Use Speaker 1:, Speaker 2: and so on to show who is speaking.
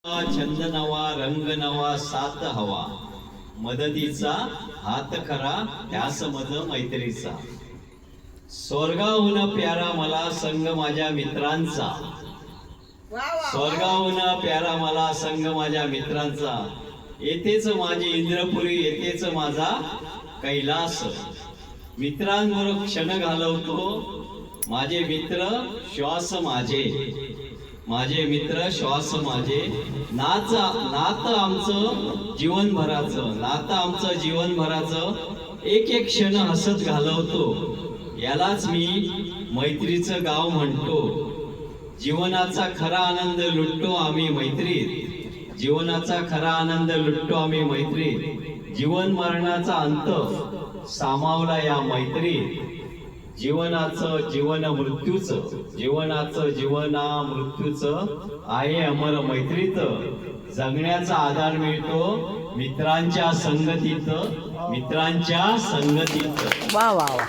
Speaker 1: छंद नवा रंग नवा सात हवा मदतीचा हात खरा ध्यास मद मैत्रीचा स्वर्गाहून प्यारा मला संग माझ्या मित्रांचा स्वर्गाहून प्यारा मला संग माझ्या मित्रांचा येथेच माझी इंद्रपुरी येथेच माझा कैलास मित्रांबरोबर क्षण घालवतो माझे मित्र श्वास माझे मित्र श्वास माझे नात आमचं जीवनभराचं एक एक क्षण हसत घालवतो यालाच मी मैत्रीचं गाव म्हणतो जीवनाचा खरा आनंद लुटतो आम्ही मैत्रीत जीवन मरणाचा अंत सामावला या मैत्रीत जीवना मृत्यूचं आहे अमर मैत्रीत जगण्याचा आधार मिळतो मित्रांच्या संगतीत
Speaker 2: वा वा वा.